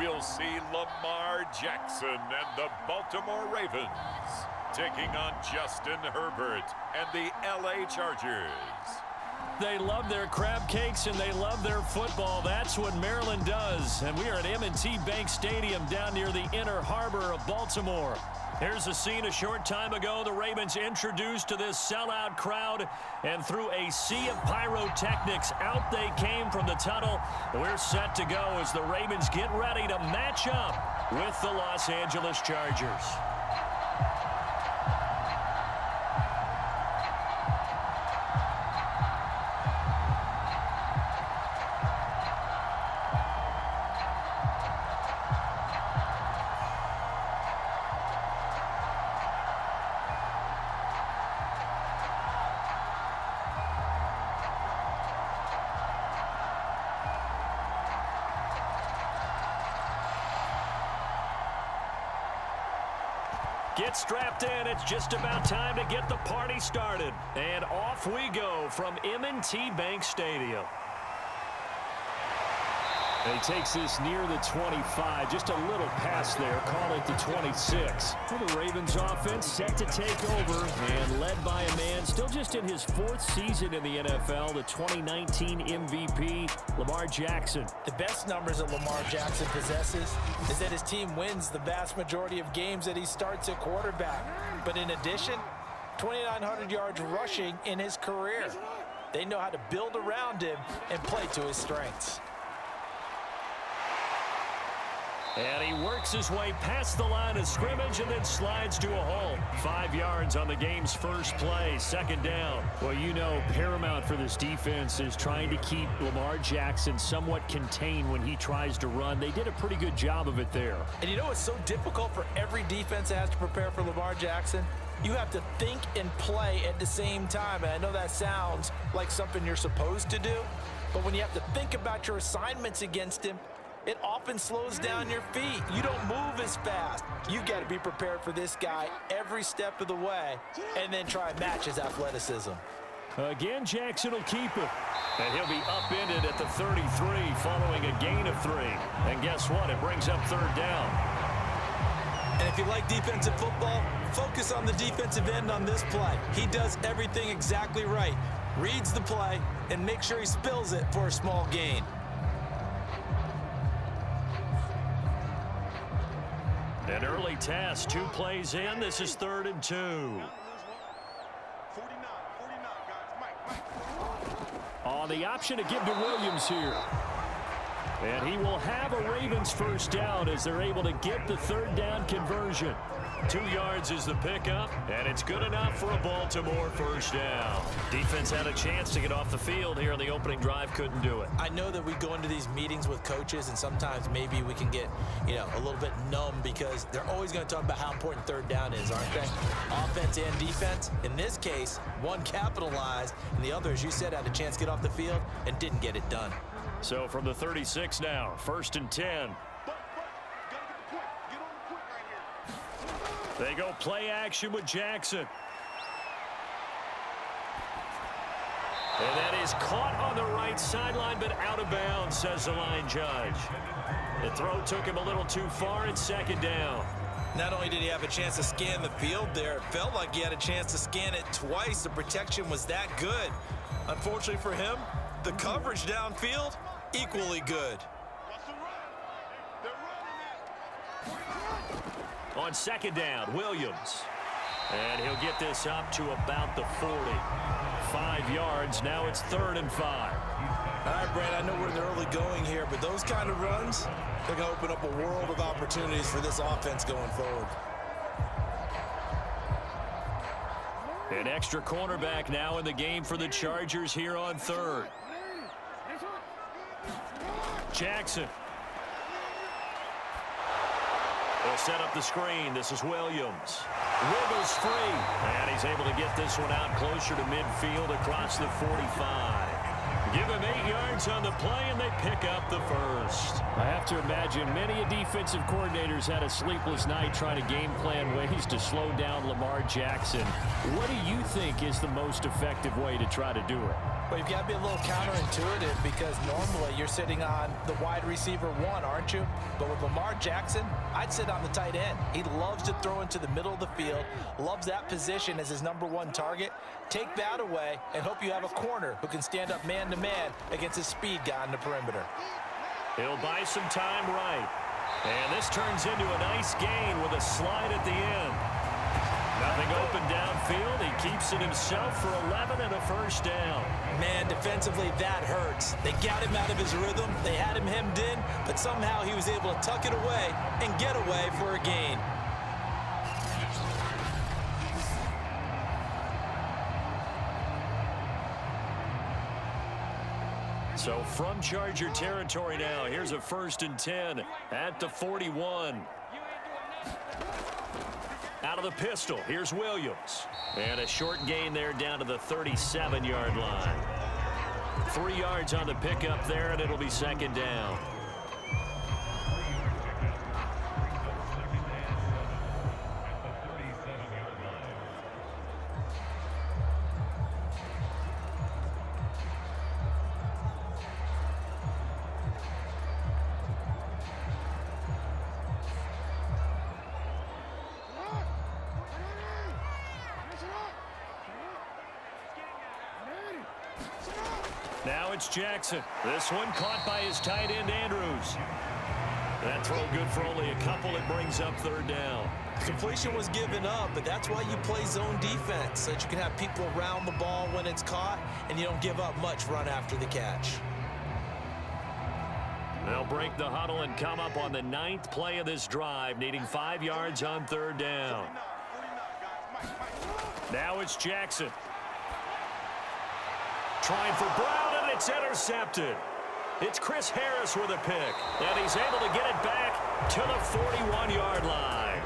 we'll see Lamar Jackson and the Baltimore Ravens taking on Justin Herbert and the LA Chargers. They love their crab cakes and they love their football. That's what Maryland does. And we are at M&T Bank Stadium down near the Inner Harbor of Baltimore. Here's a scene a short time ago. The Ravens introduced to this sellout crowd, and through a sea of pyrotechnics, out they came from the tunnel. We're set to go as the Ravens get ready to match up with the Los Angeles Chargers. Get strapped in. It's just about time to get the party started. And off we go from M&T Bank Stadium. And he takes this near the 25. Just a little pass there. Call it the 26. For the Ravens offense set to take over and led by a man still just in his 4th season in the NFL, the 2019 MVP, Lamar Jackson. The best numbers that Lamar Jackson possesses is that his team wins the vast majority of games that he starts at quarterback. But in addition, 2,900 yards rushing in his career. They know how to build around him and play to his strengths. And he works his way past the line of scrimmage and then slides to a hole. 5 yards on the game's first play, 2nd down. Well, you know, paramount for this defense is trying to keep Lamar Jackson somewhat contained when he tries to run. They did a pretty good job of it there. And you know it's so difficult for every defense that has to prepare for Lamar Jackson? You have to think and play at the same time. And I know that sounds like something you're supposed to do, but when you have to think about your assignments against him, it often slows down your feet. You don't move as fast. You've got to be prepared for this guy every step of the way and then try and match his athleticism. Again, Jackson will keep it. And he'll be upended at the 33 following a gain of 3. And guess what? It brings up 3rd down. And if you like defensive football, focus on the defensive end on this play. He does everything exactly right. Reads the play and makes sure he spills it for a small gain. An early task, 2 plays in. This is 3rd and 2. On the option to give to Williams here. And he will have a Ravens first down as they're able to get the 3rd down conversion. 2 yards is the pickup, and it's good enough for a Baltimore first down. Defense had a chance to get off the field here on the opening drive, couldn't do it. I know that we go into these meetings with coaches, and sometimes maybe we can get, a little bit numb because they're always going to talk about how important 3rd down is, aren't they? Offense and defense. In this case, one capitalized, and the other, as you said, had a chance to get off the field and didn't get it done. So from the 36 now, 1st and 10. They go play action with Jackson. And that is caught on the right sideline, but out of bounds, says the line judge. The throw took him a little too far. It's 2nd down. Not only did he have a chance to scan the field there, it felt like he had a chance to scan it twice. The protection was that good. Unfortunately for him, the coverage downfield, equally good. On 2nd down, Williams. And he'll get this up to about the 40. 5 yards. Now it's 3rd and 5. All right, Brad, I know we're in the early going here, but those kind of runs, they're going to open up a world of opportunities for this offense going forward. An extra cornerback now in the game for the Chargers here on 3rd. Jackson. They'll set up the screen. This is Williams. Wiggles free. And he's able to get this one out closer to midfield across the 45. Give him 8 yards on the play, and they pick up the first. I have to imagine many defensive coordinators had a sleepless night trying to game plan ways to slow down Lamar Jackson. What do you think is the most effective way to try to do it? Well, you've got to be a little counterintuitive because normally you're sitting on the wide receiver one, aren't you? But with Lamar Jackson, I'd sit on the tight end. He loves to throw into the middle of the field, loves that position as his #1 target. Take that away and hope you have a corner who can stand up man-to-man against a speed guy on the perimeter. He'll buy some time right. And this turns into a nice gain with a slide at the end. Nothing open downfield. He keeps it himself for 11 and a first down. Man, defensively, that hurts. They got him out of his rhythm. They had him hemmed in, but somehow he was able to tuck it away and get away for a gain. So from Charger territory now, here's a 1st and 10 at the 41. Out of the pistol, here's Williams. And a short gain there down to the 37-yard line. 3 yards on the pickup there, and it'll be 2nd down. Now it's Jackson. This one caught by his tight end, Andrews. That throw good for only a couple. It brings up 3rd down. Completion was given up, but that's why you play zone defense, so that you can have people around the ball when it's caught, and you don't give up much run after the catch. They'll break the huddle and come up on the 9th play of this drive, needing 5 yards on 3rd down. Now it's Jackson. Trying for Brown, and it's intercepted. It's Chris Harris with a pick, and he's able to get it back to the 41-yard line.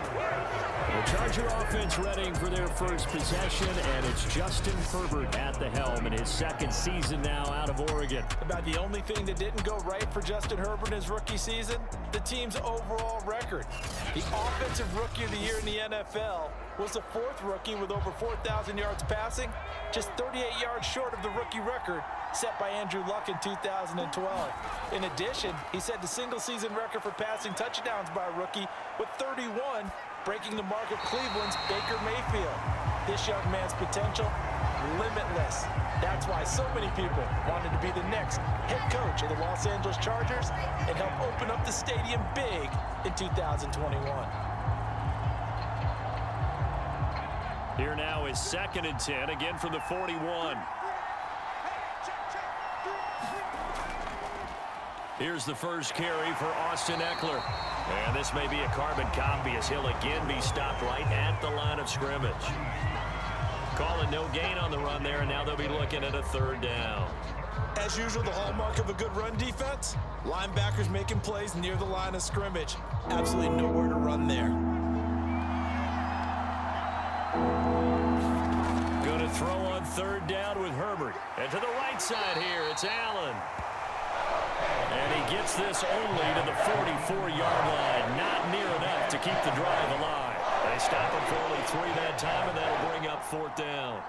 The Charger offense ready for their first possession, and it's Justin Herbert at the helm in his 2nd season now out of Oregon. About the only thing that didn't go right for Justin Herbert in his rookie season, the team's overall record. The offensive rookie of the year in the NFL was the 4th rookie with over 4,000 yards passing, just 38 yards short of the rookie record set by Andrew Luck in 2012. In addition, he set the single-season record for passing touchdowns by a rookie with 31, breaking the mark of Cleveland's Baker Mayfield. This young man's potential, limitless. That's why so many people wanted to be the next head coach of the Los Angeles Chargers and help open up the stadium big in 2021. Here now is 2nd and 10, again from the 41. Here's the first carry for Austin Eckler. And this may be a carbon copy as he'll again be stopped right at the line of scrimmage. Calling no gain on the run there, and now they'll be looking at a 3rd down. As usual, the hallmark of a good run defense, linebackers making plays near the line of scrimmage. Absolutely nowhere to run there. Going to throw on 3rd down with Herbert. And to the right side here, it's Allen. And he gets this only to the 44-yard line. Not near enough to keep the drive alive. They stop him for only 3 that time, and that'll bring up 4th down.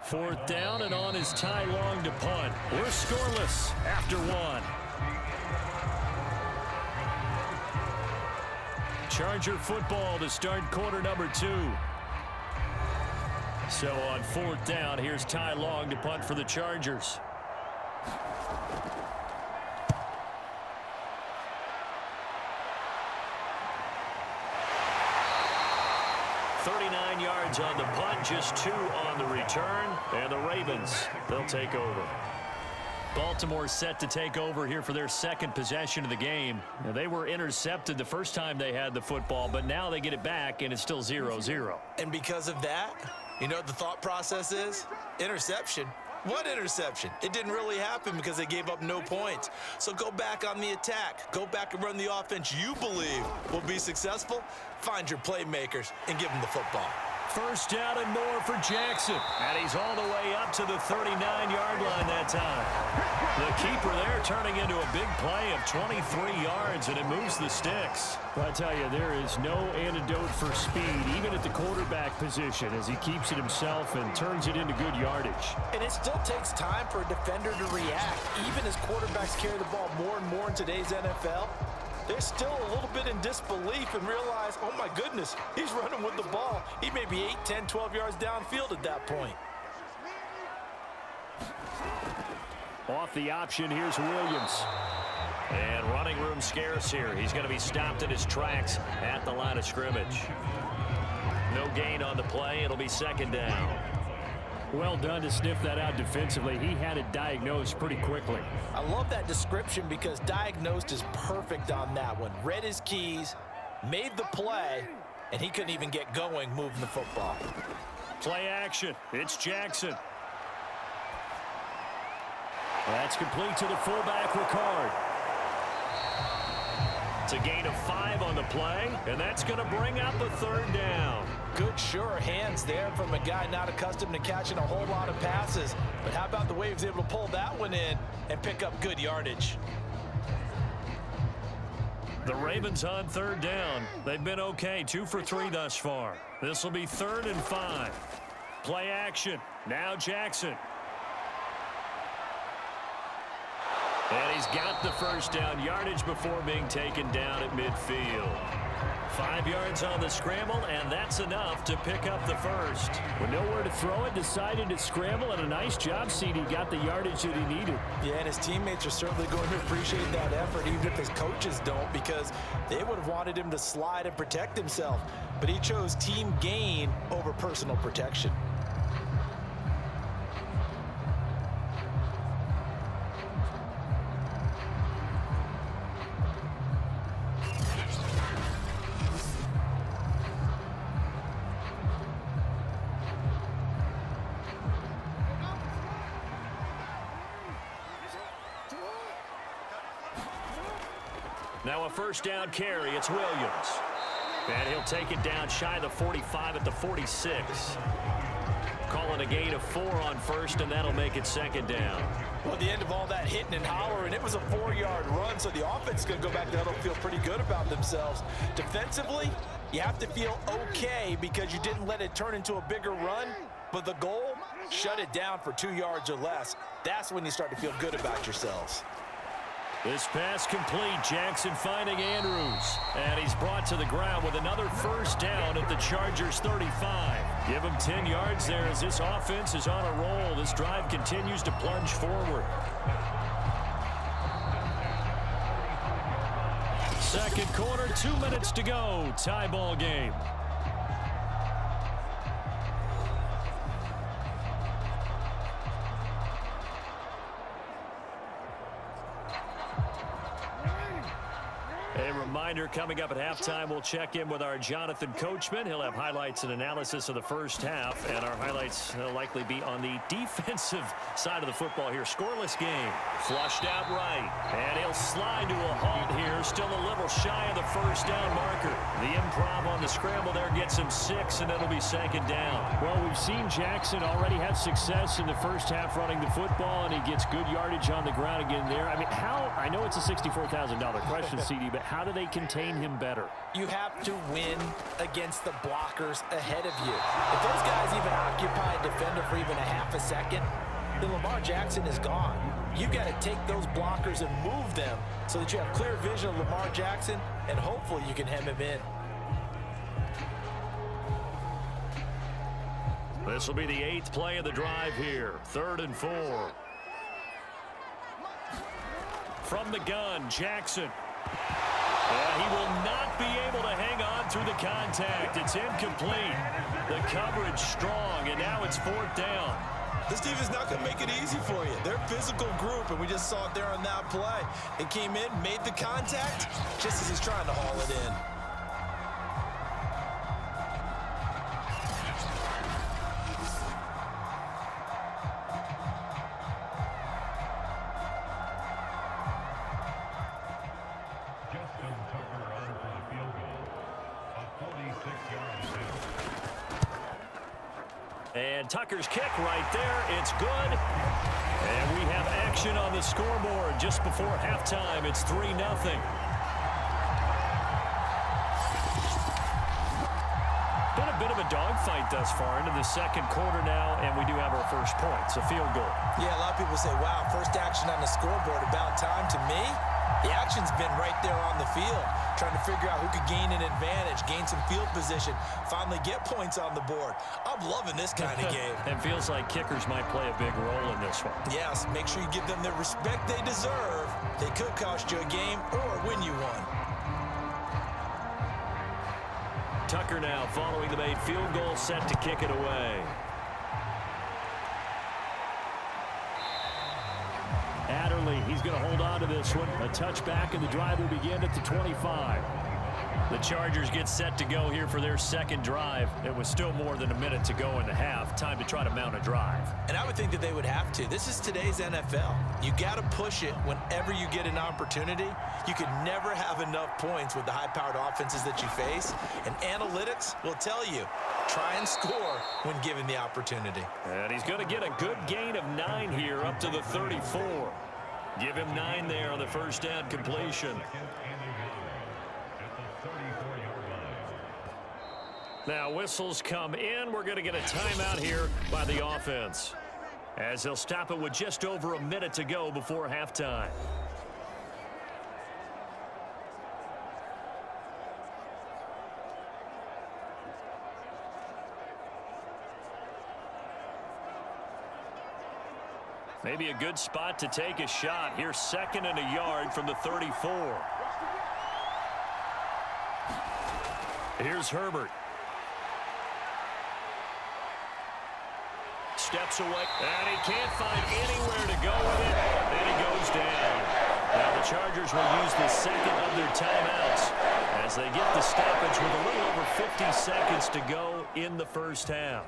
Fourth down, and on is Ty Long to punt. We're scoreless after 1. Charger football to start quarter number 2. So on 4th down, here's Ty Long to punt for the Chargers. Yards on the punt, just 2 on the return, and the Ravens, they'll take over. Baltimore set to take over here for their 2nd possession of the game. Now, they were intercepted the first time they had the football, but now they get it back, and it's still 0-0. And because of that, You know what the thought process is? Interception. What interception? It didn't really happen because they gave up no points. So go back on the attack. Go back and run the offense you believe will be successful. Find your playmakers and give them the football. First down and more for Jackson. And he's all the way up to the 39-yard line that time. The keeper there turning into a big play of 23 yards, and it moves the sticks. Well, I tell you, there is no antidote for speed, even at the quarterback position, as he keeps it himself and turns it into good yardage. And it still takes time for a defender to react. Even as quarterbacks carry the ball more and more in today's NFL, they're still a little bit in disbelief and realize, oh my goodness, he's running with the ball. He may be 8, 10, 12 yards downfield at that point. Off the option, here's Williams. And running room scarce here. He's going to be stopped in his tracks at the line of scrimmage. No gain on the play. It'll be second down. Well done to sniff that out defensively. He had it diagnosed pretty quickly. I love that description because diagnosed is perfect on that one. Read his keys, made the play, and he couldn't even get going moving the football. Play action. It's Jackson. That's complete to the fullback, Ricard. It's a gain of 5 on the play, and that's going to bring up a third down. Good, sure hands there from a guy not accustomed to catching a whole lot of passes. But how about the way he was able to pull that one in and pick up good yardage? The Ravens on third down. They've been okay, 2 for 3 thus far. This will be 3rd and 5. Play action. Now Jackson. And he's got the first down yardage before being taken down at midfield. 5 yards on the scramble, and that's enough to pick up the first. With nowhere to throw it, decided to scramble, and a nice job, CD got the yardage that he needed. Yeah, and his teammates are certainly going to appreciate that effort, even if his coaches don't, because they would have wanted him to slide and protect himself. But he chose team gain over personal protection. Now a first down carry. It's Williams. And he'll take it down shy of the 45 at the 46. Calling a gain of 4 on first, and that'll make it second down. Well, at the end of all that hitting and hollering, it was a 4-yard run, so the offense is going to go back there and feel pretty good about themselves. Defensively, you have to feel okay because you didn't let it turn into a bigger run, but the goal, shut it down for 2 yards or less. That's when you start to feel good about yourselves. This pass complete. Jackson finding Andrews. And he's brought to the ground with another first down at the Chargers 35. Give him 10 yards there as this offense is on a roll. This drive continues to plunge forward. Second quarter, 2 minutes to go. Tie ball game. A reminder, coming up at halftime, we'll check in with our Jonathan Coachman. He'll have highlights and analysis of the first half, and our highlights will likely be on the defensive side of the football here. Scoreless game. Flushed out right, and he'll slide to a halt here. Still a little shy of the first down marker. The improv on the scramble there gets him 6, and it'll be second down. Well, we've seen Jackson already have success in the first half running the football, and he gets good yardage on the ground again there. I mean, I know it's a $64,000 question, CD, but how do they contain him better? You have to win against the blockers ahead of you. If those guys even occupy a defender for even a half a second, then Lamar Jackson is gone. You've got to take those blockers and move them so that you have clear vision of Lamar Jackson, and hopefully you can hem him in. This will be the 8th play of the drive here. 3rd and 4. From the gun, Jackson. Yeah, he will not be able to hang on through the contact. It's incomplete. The coverage strong, and now it's 4th down. This defense is not going to make it easy for you. They're a physical group, and we just saw it there on that play. It came in, made the contact, just as he's trying to haul it in. And Tucker's kick right there. It's good. And we have action on the scoreboard just before halftime. It's 3-0. Been a bit of a dogfight thus far into the second quarter now, and we do have our first points, a field goal. Yeah, a lot of people say, wow, first action on the scoreboard, about time. To me, the action's been right there on the field, trying to figure out who could gain an advantage, gain some field position, finally get points on the board. I'm loving this kind of game. And feels like kickers might play a big role in this one. Yes, make sure you give them the respect they deserve. They could cost you a game or win you one. Tucker now following the made field goal, set to kick it away. Adderley, he's going to hold on to this one. A touchback, and the drive will begin at the 25. The Chargers get set to go here for their second drive. It was still more than a minute to go in the half. Time to try to mount a drive. And I would think that they would have to. This is today's NFL. You got to push it whenever you get an opportunity. You could never have enough points with the high-powered offenses that you face. And analytics will tell you, try and score when given the opportunity. And he's going to get a good gain of 9 here up to the 34. Give him 9 there on the first down completion. Now whistles come in. We're going to get a timeout here by the offense, as they'll stop it with just over a minute to go before halftime. Maybe a good spot to take a shot. Here's 2nd and a yard from the 34. Here's Herbert. Steps away, and he can't find anywhere to go with it, and he goes down. Now the Chargers will use the second of their timeouts as they get the stoppage with a little over 50 seconds to go in the first half.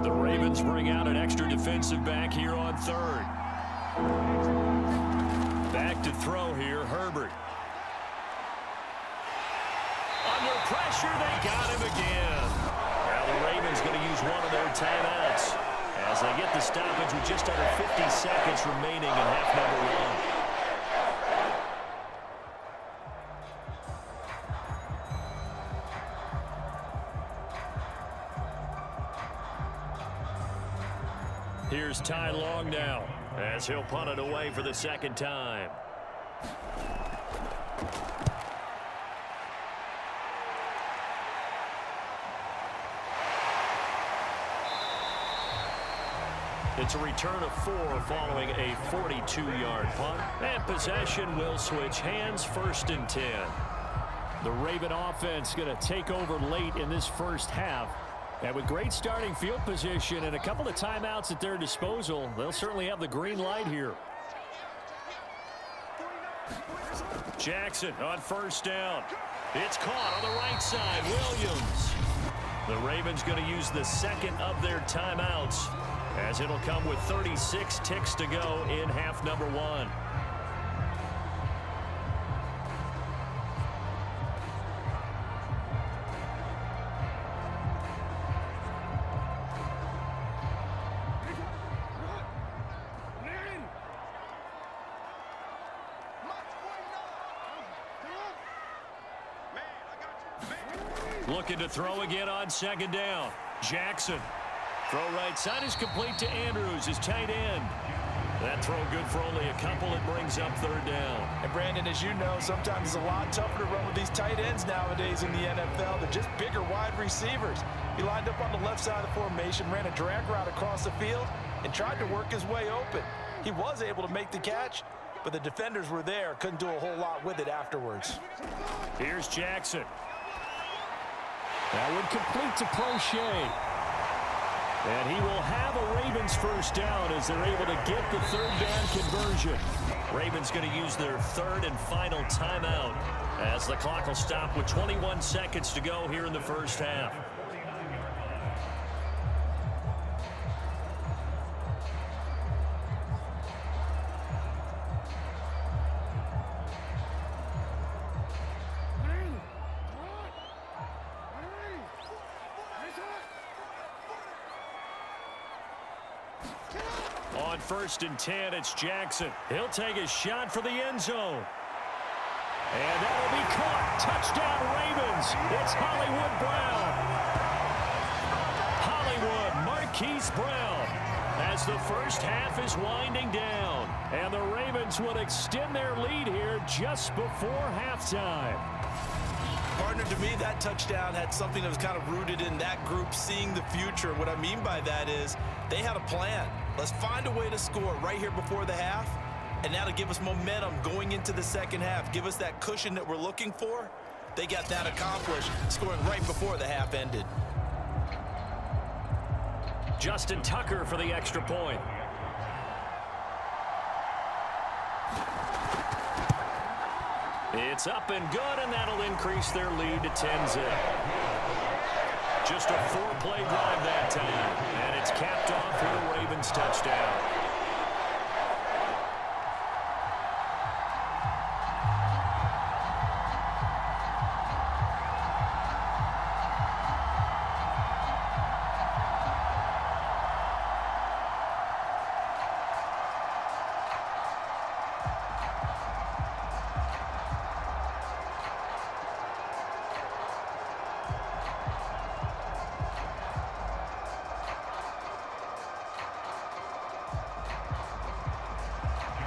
The Ravens bring out an extra defensive back here on 3rd. Back to throw here, Herbert. Under pressure, they got him again. Now the Ravens going to use one of their timeouts as they get the stoppage with just under 50 seconds remaining in half number 1. Here's Ty Long now as he'll punt it away for the second time. It's a return of 4 following a 42-yard punt. And possession will switch hands, 1st and 10. The Raven offense going to take over late in this first half. And with great starting field position and a couple of timeouts at their disposal, they'll certainly have the green light here. Jackson on 1st down. It's caught on the right side. Williams. The Ravens going to use the second of their timeouts, as it'll come with 36 ticks to go in half number 1. Looking to throw again on 2nd down. Jackson. Throw right side is complete to Andrews, his tight end. That throw good for only a couple. It brings up 3rd down. And Brandon, as you know, sometimes it's a lot tougher to run with these tight ends nowadays in the NFL. They're just bigger wide receivers. He lined up on the left side of the formation, ran a drag route across the field, and tried to work his way open. He was able to make the catch, but the defenders were there, couldn't do a whole lot with it afterwards. Here's Jackson. That would complete to Prochet. And he will have a Ravens first down as they're able to get the 3rd down conversion. Ravens going to use their 3rd and final timeout as the clock will stop with 21 seconds to go here in the first half. On 1st and 10, it's Jackson. He'll take a shot for the end zone. And that'll be caught. Touchdown, Ravens. It's Hollywood Brown. Hollywood Marquise Brown as the first half is winding down. And the Ravens will extend their lead here just before halftime. Partner, to me, that touchdown had something that was kind of rooted in that group seeing the future. What I mean by that is they had a plan. Let's find a way to score right here before the half. And that'll give us momentum going into the second half. Give us that cushion that we're looking for. They got that accomplished, scoring right before the half ended. Justin Tucker for the extra point. It's up and good, and that'll increase their lead to 10-zip. Just a 4-play drive that time, and it's capped off with a Ravens touchdown.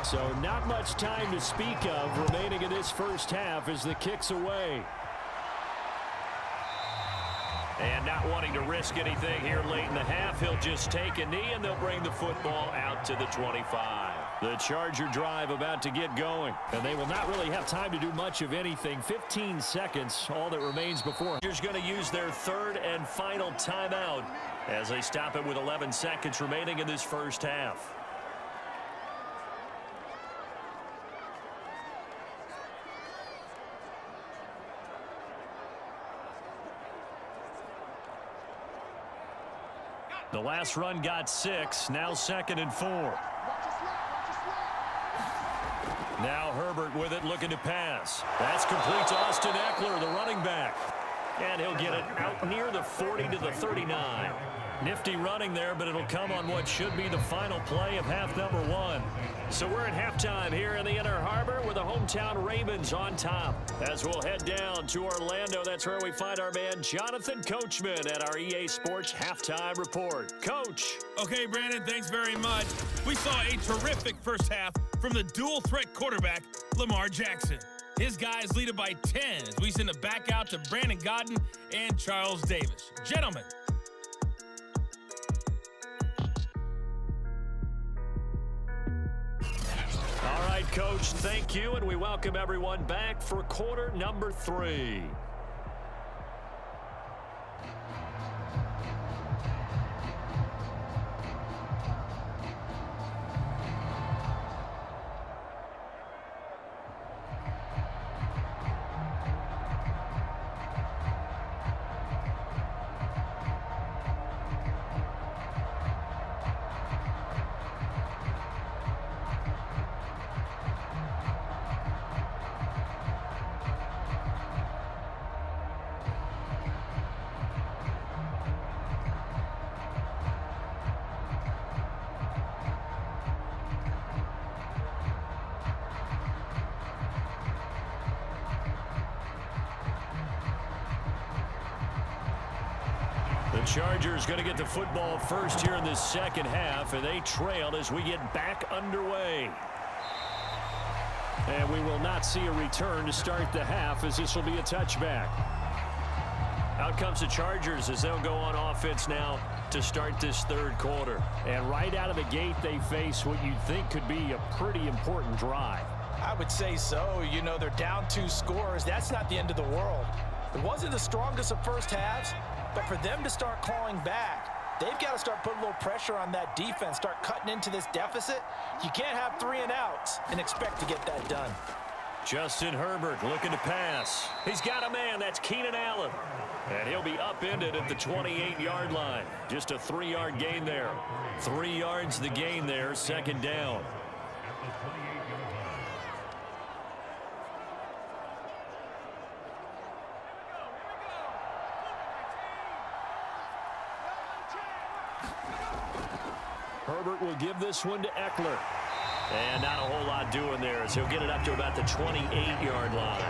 So not much time to speak of remaining in this first half as the kick's away. And not wanting to risk anything here late in the half, he'll just take a knee and they'll bring the football out to the 25. The Charger drive about to get going, and they will not really have time to do much of anything. 15 seconds, all that remains before. Chargers going to use their third and final timeout as they stop it with 11 seconds remaining in this first half. The last run got 6, now 2nd and 4. Now Herbert with it, looking to pass. That's complete to Austin Eckler, the running back. And he'll get it out near the 40 to the 39. Nifty running there, but it'll come on what should be the final play of half number 1. So we're at halftime here in the Inner Harbor with the hometown Ravens on top. As we'll head down to Orlando, that's where we find our man Jonathan Coachman at our EA Sports Halftime Report. Coach. Okay, Brandon, thanks very much. We saw a terrific first half from the dual-threat quarterback, Lamar Jackson. His guys lead it by 10 as we send it back out to Brandon Godden and Charles Davis. Gentlemen. All right, Coach, thank you, and we welcome everyone back for quarter number 3. The Chargers going to get the football first here in this second half, and they trailed as we get back underway. And we will not see a return to start the half, as this will be a touchback. Out comes the Chargers as they'll go on offense now to start this third quarter. And right out of the gate, they face what you'd think could be a pretty important drive. I would say so. You know, they're down 2 scores. That's not the end of the world. It wasn't the strongest of first halves, but for them to start clawing back, they've got to start putting a little pressure on that defense, start cutting into this deficit. You can't have 3 and outs and expect to get that done. Justin Herbert looking to pass. He's got a man. That's Keenan Allen. And he'll be upended at the 28-yard line. Just a 3-yard gain there. 3 yards the gain there, second down. Herbert will give this one to Eckler. And not a whole lot doing there as he'll get it up to about the 28-yard line.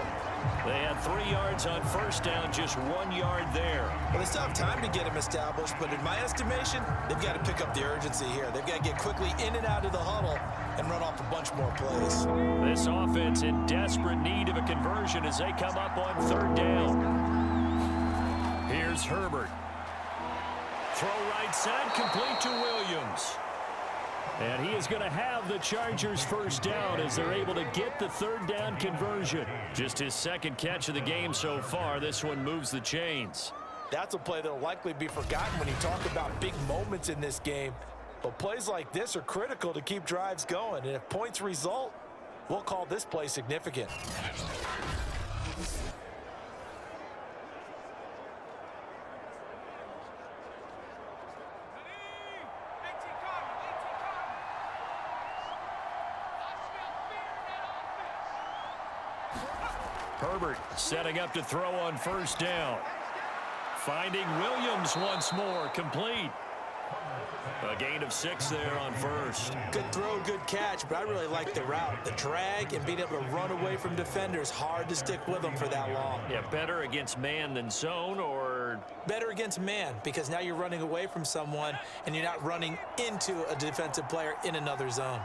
They had 3 yards on first down, just 1 yard there. Well, they still have time to get him established, but in my estimation, they've got to pick up the urgency here. They've got to get quickly in and out of the huddle and run off a bunch more plays. This offense in desperate need of a conversion as they come up on 3rd down. Here's Herbert. Throw right side, complete to Williams. And he is going to have the Chargers first down as they're able to get the 3rd down conversion. Just his 2nd catch of the game so far. This one moves the chains. That's a play that will likely be forgotten when you talk about big moments in this game. But plays like this are critical to keep drives going. And if points result, we'll call this play significant. Herbert setting up to throw on 1st down. Finding Williams once more, complete. A gain of 6 there on 1st. Good throw, good catch, but I really like the route. The drag and being able to run away from defenders, hard to stick with them for that long. Yeah, better against man than zone, or? Better against man, because now you're running away from someone and you're not running into a defensive player in another zone.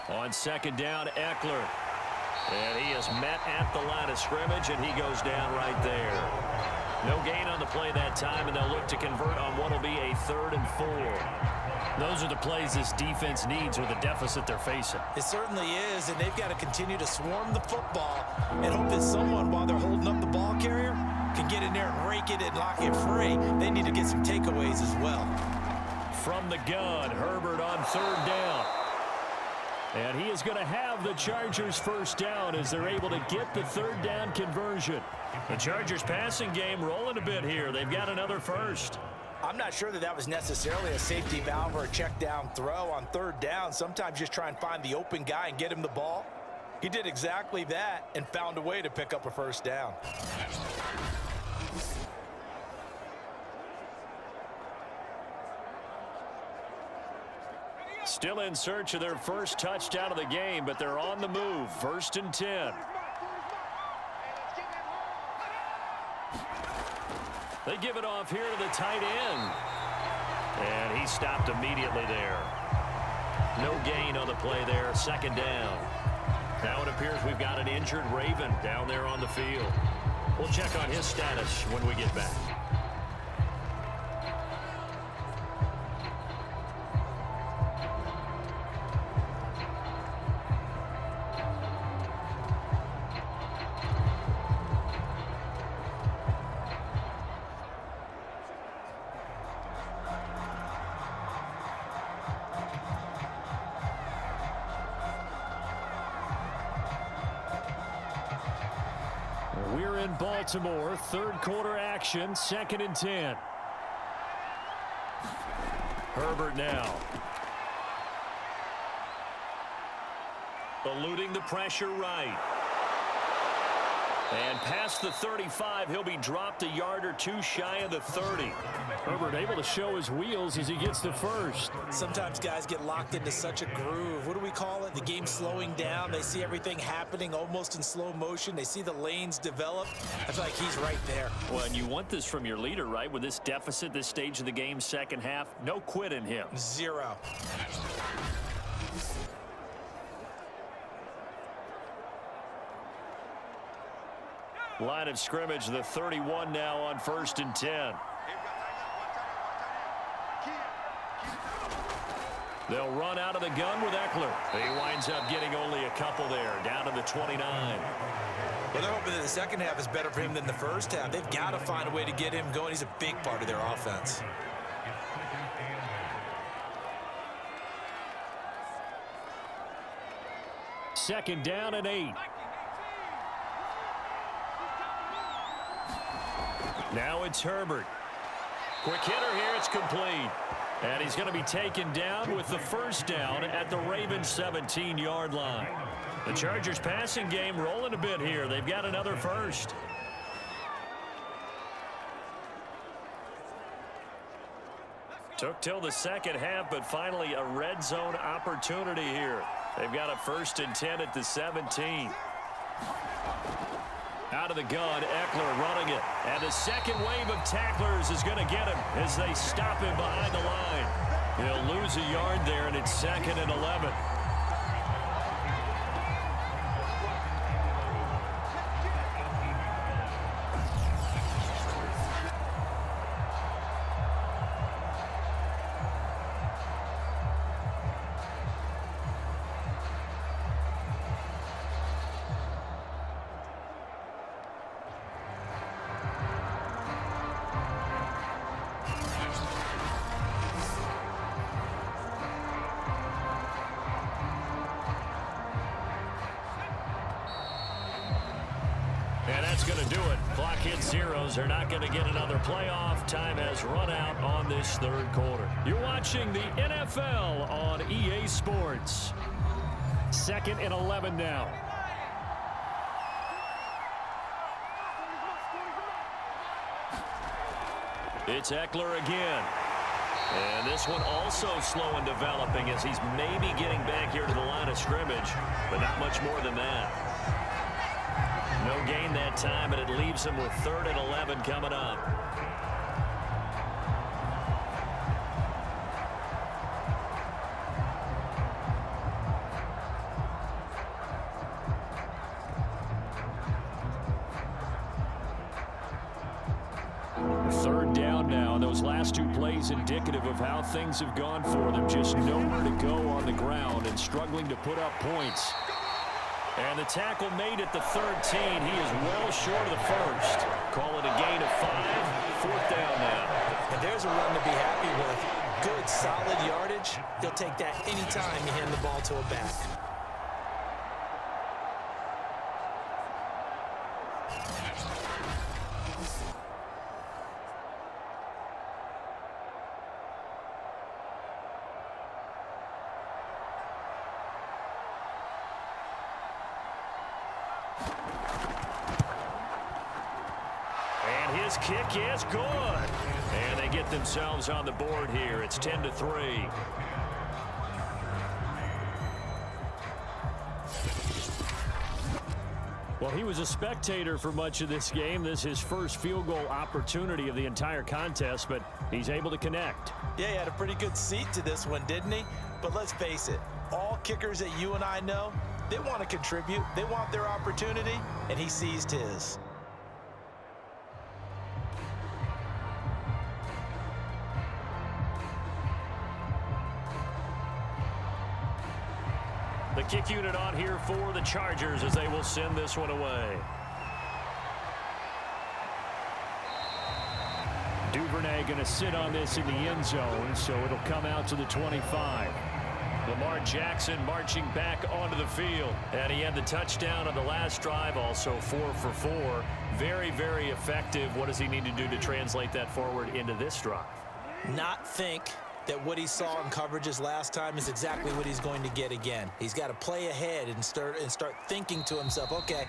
On 2nd down, Eckler. And he is met at the line of scrimmage, and he goes down right there. No gain on the play that time, and they'll look to convert on what will be a 3rd and 4. Those are the plays this defense needs with the deficit they're facing. It certainly is, and they've got to continue to swarm the football and hope that someone, while they're holding up the ball carrier, can get in there and rake it and lock it free. They need to get some takeaways as well. From the gun, Herbert on 3rd down. And he is going to have the Chargers first down as they're able to get the 3rd down conversion. The Chargers passing game rolling a bit here. They've got another first. I'm not sure that was necessarily a safety valve or a check down throw on 3rd down. Sometimes just try and find the open guy and get him the ball. He did exactly that and found a way to pick up a first down. Still in search of their first touchdown of the game, but they're on the move. 1st and 10. They give it off here to the tight end. And he stopped immediately there. No gain on the play there. 2nd down. Now it appears we've got an injured Raven down there on the field. We'll check on his status when we get back. We're in Baltimore, 3rd quarter action, 2nd and 10. Herbert now. Eluding the pressure right. And past the 35, he'll be dropped a yard or 2 shy of the 30. Herbert able to show his wheels as he gets the first. Sometimes guys get locked into such a groove. What do we call it? The game slowing down. They see everything happening almost in slow motion. They see the lanes develop. I feel like he's right there. Well, and you want this from your leader, right? With this deficit, this stage of the game, 2nd half, no quit in him. 0. Line of scrimmage, the 31 now on 1st and 10. They'll run out of the gun with Eckler. He winds up getting only a couple there, down to the 29. Well, they're hoping that the 2nd half is better for him than the 1st half. They've got to find a way to get him going. He's a big part of their offense. Second down and 8. Now it's Herbert. Quick hitter here, it's complete. And he's going to be taken down with the first down at the Ravens' 17-yard line. The Chargers passing game rolling a bit here. They've got another first. Took till the second half, but finally a red zone opportunity here. They've got a 1st and 10 at the 17. Out of the gun, Eckler running it. And the second wave of tacklers is going to get him as they stop him behind the line. He'll lose a yard there, and it's 2nd and 11. And that's going to do it. Clock hits zeros. They're not going to get another playoff. Time has run out on this 3rd quarter. You're watching the NFL on EA Sports. 2nd and 11 now. It's Eckler again. And this one also slow in developing as he's maybe getting back here to the line of scrimmage, but not much more than that. No gain that time, and it leaves him with 3rd and 11 coming up. Third down now, and those last 2 plays indicative of how things have gone for them. Just nowhere to go on the ground and struggling to put up points. And the tackle made at the 13. He is well short of the 1st. Call it a gain of 5. 4th down now. And there's a run to be happy with. Good, solid yardage. You'll take that anytime you hand the ball to a back. His kick is good. And they get themselves on the board here. It's 10-3. Well, he was a spectator for much of this game. This is his first field goal opportunity of the entire contest, but he's able to connect. Yeah, he had a pretty good seat to this one, didn't he? But let's face it, all kickers that you and I know, they want to contribute. They want their opportunity, and he seized his. The kick unit on here for the Chargers as they will send this one away. Duvernay going to sit on this in the end zone, so it'll come out to the 25. Lamar Jackson marching back onto the field. And he had the touchdown on the last drive, also 4 for 4. Very, very effective. What does he need to do to translate that forward into this drive? Not think that what he saw in coverages last time is exactly what he's going to get again. He's got to play ahead and start thinking to himself, okay,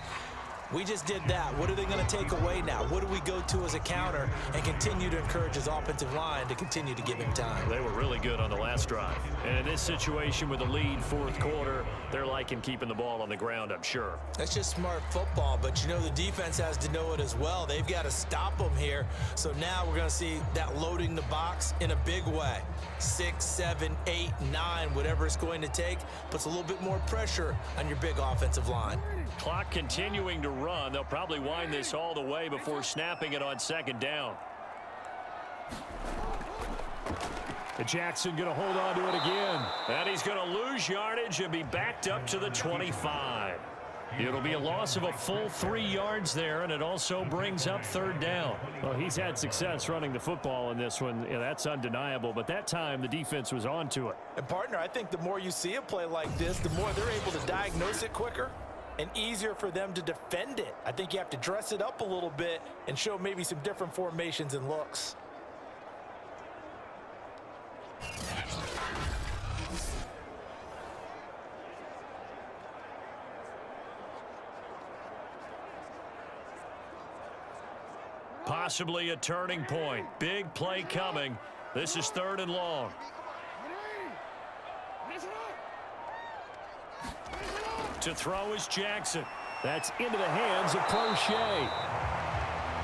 we just did that. What are they going to take away now? What do we go to as a counter? And continue to encourage his offensive line to continue to give him time. They were really good on the last drive. And in this situation with a lead 4th quarter, they're liking keeping the ball on the ground, I'm sure. That's just smart football, but you know the defense has to know it as well. They've got to stop them here. So now we're going to see that loading the box in a big way. 6, 7, 8, 9, whatever it's going to take, puts a little bit more pressure on your big offensive line. Clock continuing to run. They'll probably wind this all the way before snapping it on 2nd down. Jackson going to hold on to it again. And he's going to lose yardage and be backed up to the 25. It'll be a loss of a full 3 yards there, and it also brings up 3rd down. Well, he's had success running the football in this one. Yeah, that's undeniable, but that time the defense was on to it. And, partner, I think the more you see a play like this, the more they're able to diagnose it quicker and easier for them to defend it. I think you have to dress it up a little bit and show maybe some different formations and looks. Possibly a turning point. Big play coming. This is 3rd and long. To throw is Jackson. That's into the hands of Crochet.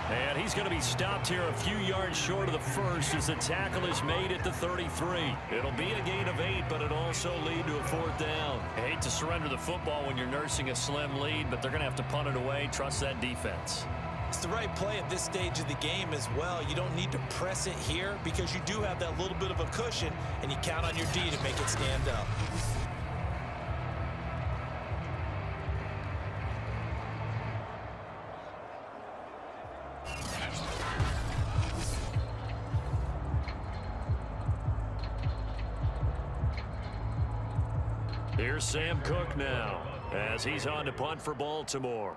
And he's going to be stopped here a few yards short of the first as the tackle is made at the 33. It'll be a gain of 8, but it'll also lead to a 4th down. I hate to surrender the football when you're nursing a slim lead, but they're going to have to punt it away. Trust that defense. It's the right play at this stage of the game as well. You don't need to press it here because you do have that little bit of a cushion, and you count on your D to make it stand up. Here's Sam Cook now as he's on to punt for Baltimore.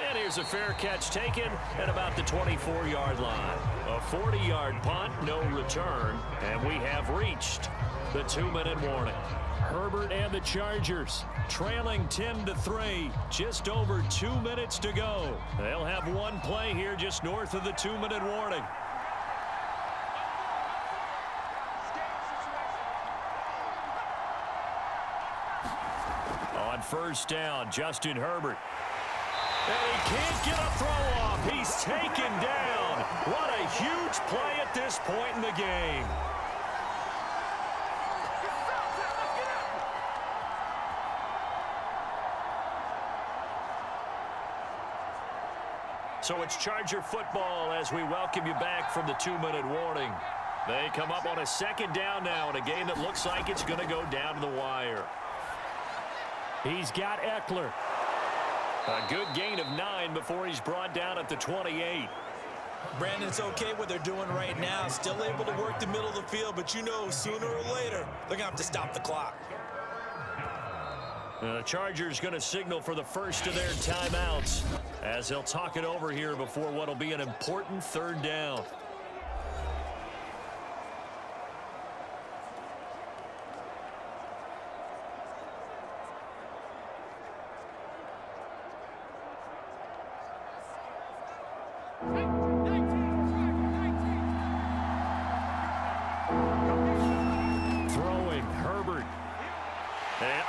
And here's a fair catch taken at about the 24-yard line. A 40-yard punt, no return, and we have reached the 2-minute warning. Herbert and the Chargers trailing 10-3, just over 2 minutes to go. They'll have one play here just north of the 2-minute warning. On 1st down, Justin Herbert. And he can't get a throw off. He's taken down. What a huge play at this point in the game. So it's Charger football as we welcome you back from the 2-minute warning. They come up on a 2nd down now in a game that looks like it's going to go down to the wire. He's got Eckler. A good gain of 9 before he's brought down at the 28. Brandon, it's okay what they're doing right now. Still able to work the middle of the field, but you know sooner or later they're going to have to stop the clock. The Chargers going to signal for the first of their timeouts as they'll talk it over here before what will be an important 3rd down. Throwing, Herbert. And,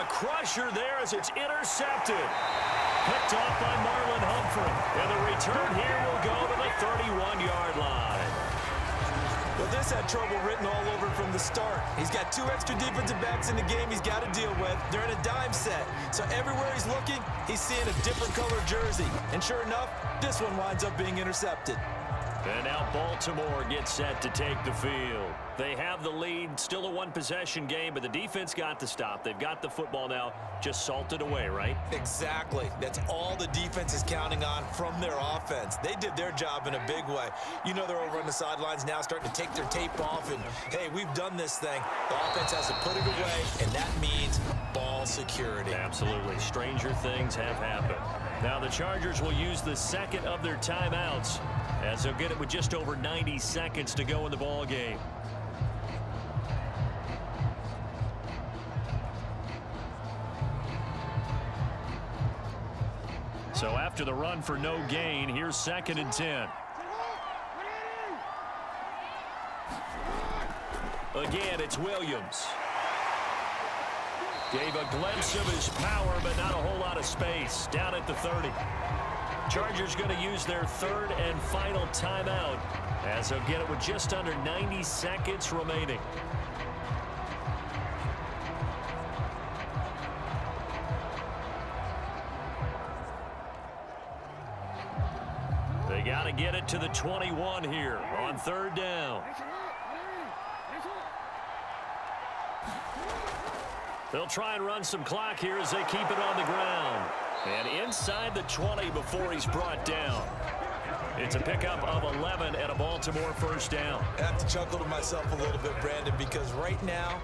crusher there as it's intercepted. Picked off by Marlon Humphrey. And the return here will go to the 31-yard line. Well, this had trouble written all over from the start. He's got 2 extra defensive backs in the game he's got to deal with. They're in a dime set. So everywhere he's looking, he's seeing a different color jersey. And sure enough, this one winds up being intercepted. And now Baltimore gets set to take the field. They have the lead, still a 1-possession game, but the defense got the stop. They've got the football now, just salted away, right? Exactly. That's all the defense is counting on from their offense. They did their job in a big way. You know they're over on the sidelines now starting to take their tape off, and, hey, we've done this thing. The offense has to put it away, and that means ball security. Absolutely. Stranger things have happened. Now the Chargers will use the 2nd of their timeouts as they'll get it with just over 90 seconds to go in the ball game. So after the run for no gain, here's 2nd and 10. Again, it's Williams. Gave a glimpse of his power, but not a whole lot of space. Down at the 30. Chargers going to use their 3rd and final timeout as they'll get it with just under 90 seconds remaining. They got to get it to the 21 here on 3rd down. They'll try and run some clock here as they keep it on the ground. And inside the 20 before he's brought down. It's a pickup of 11 and a Baltimore 1st down. I have to chuckle to myself a little bit, Brandon, because right now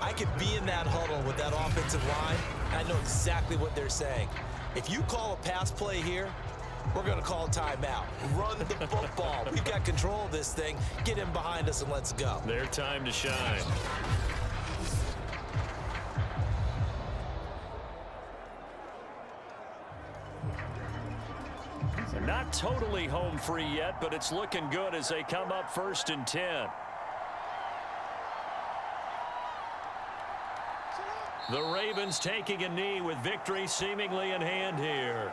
I could be in that huddle with that offensive line. I know exactly what they're saying. If you call a pass play here, we're going to call timeout. Run the football. We've got control of this thing. Get in behind us and let's go. Their time to shine. totally home free yet, but it's looking good as they come up 1st and 10. The Ravens taking a knee with victory seemingly in hand here.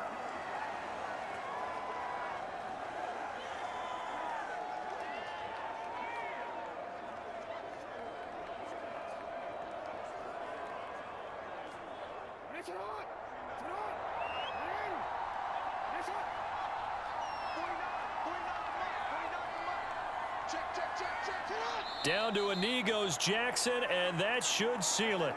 Down to a knee goes Jackson, and that should seal it.